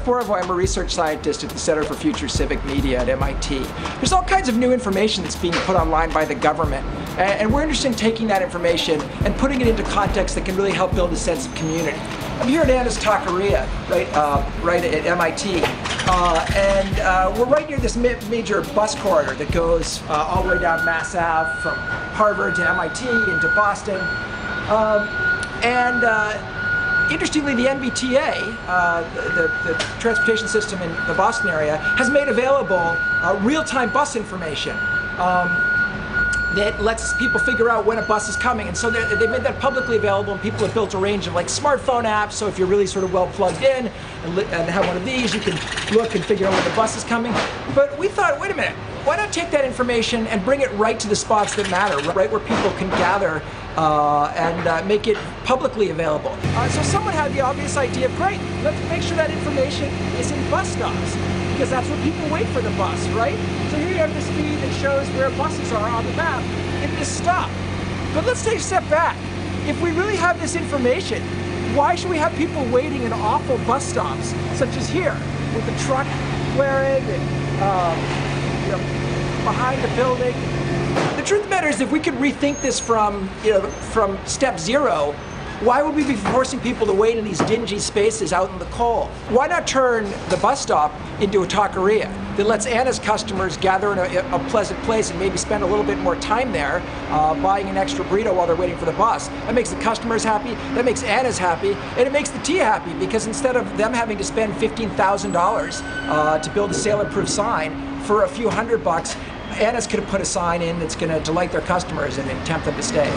Borovoy. I'm a research scientist at the Center for Future Civic Media at MIT. There's all kinds of new information that's being put online by the government, and we're interested in taking that information and putting it into context that can really help build a sense of community. I'm here at Anna's Taqueria, right at MIT, and we're right near this major bus corridor that goes all the way down Mass Ave from Harvard to MIT into Boston. Interestingly, the NBTA, the transportation system in the Boston area, has made available real-time bus information that lets people figure out when a bus is coming. And so they made that publicly available, and people have built a range of like smartphone apps. So if you're really sort of well plugged in and have one of these, you can look and figure out when the bus is coming. But we thought, wait a minute, why not take that information and bring it right to the spots that matter, right where people can gather and make it publicly available. So someone had the obvious idea of, great, let's make sure that information is in bus stops, because that's where people wait for the bus, right? So here you have this feed that shows where buses are on the map in this stop. But let's take a step back. If we really have this information, why should we have people waiting in awful bus stops, such as here, with the truck flaring and behind the building? The truth of the matter is, if we could rethink this from step zero, why would we be forcing people to wait in these dingy spaces out in the cold? Why not turn the bus stop into a taqueria that lets Anna's customers gather in a pleasant place and maybe spend a little bit more time there buying an extra burrito while they're waiting for the bus? That makes the customers happy, that makes Anna's happy, and it makes the tea happy, because instead of them having to spend $15,000 to build a sail-proof sign for a few $100, Anna's could have put a sign in that's going to delight their customers and tempt them to stay.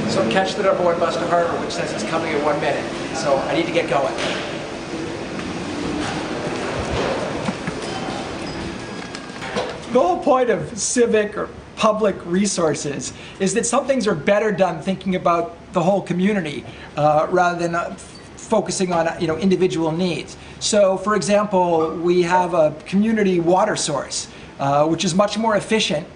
So catch the number 1 bus to Harvard, which says it's coming in 1 minute. So I need to get going. The whole point of civic or public resources is that some things are better done thinking about the whole community rather than focusing on individual needs. So, for example, we have a community water source, which is much more efficient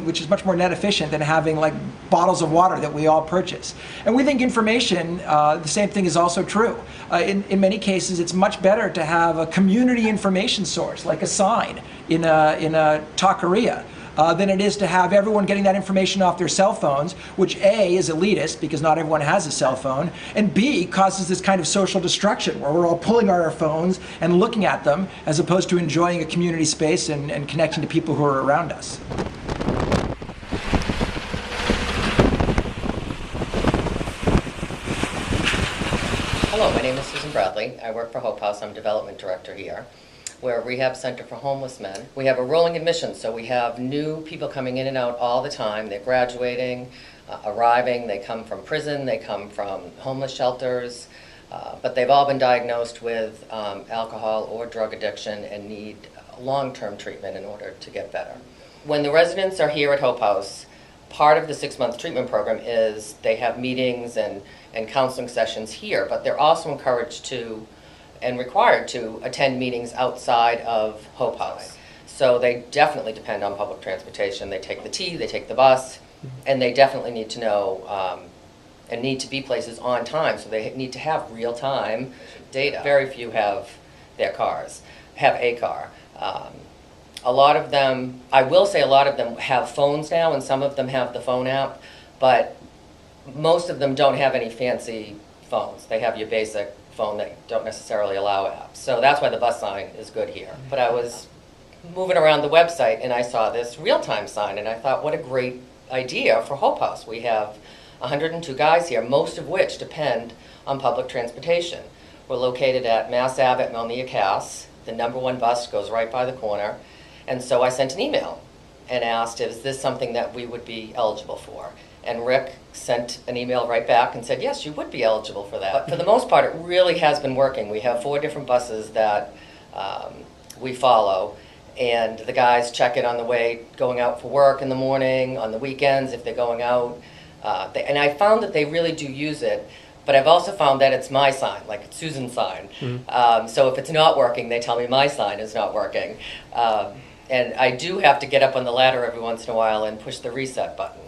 which is much more net efficient than having like bottles of water that we all purchase. And we think information, the same thing is also true. In many cases, it's much better to have a community information source, like a sign in a taqueria, than it is to have everyone getting that information off their cell phones, which A, is elitist because not everyone has a cell phone, and B, causes this kind of social destruction where we're all pulling out our phones and looking at them as opposed to enjoying a community space and connecting to people who are around us. Hello, my name is Susan Bradley. I work for Hope House. I'm development director here. We're a rehab center for homeless men. We have a rolling admissions, so we have new people coming in and out all the time. They're graduating, arriving, they come from prison, they come from homeless shelters, but they've all been diagnosed with alcohol or drug addiction and need long-term treatment in order to get better. When the residents are here at Hope House, part of the 6-month treatment program is they have meetings and counseling sessions here, but they're also encouraged to and required to attend meetings outside of Hope House. So they definitely depend on public transportation. They take the T, they take the bus, and they definitely need to know and need to be places on time. So they need to have real-time data. Very few have their cars, have a car. A lot of them, I will say a lot of them have phones now, and some of them have the phone app, but most of them don't have any fancy phones. They have your basic phone that don't necessarily allow apps. So that's why the bus sign is good here. But I was moving around the website and I saw this real-time sign, and I thought, what a great idea for Hope House. We have 102 guys here, most of which depend on public transportation. We're located at Mass Ave at Melnia Cass. The number 1 bus goes right by the corner. And so I sent an email and asked, is this something that we would be eligible for? And Rick sent an email right back and said, yes, you would be eligible for that. But for the most part, it really has been working. We have 4 different buses that we follow, and the guys check it on the way going out for work in the morning, on the weekends if they're going out. And I found that they really do use it, but I've also found that it's my sign, like it's Susan's sign. Mm-hmm. So if it's not working, they tell me my sign is not working. And I do have to get up on the ladder every once in a while and push the reset button.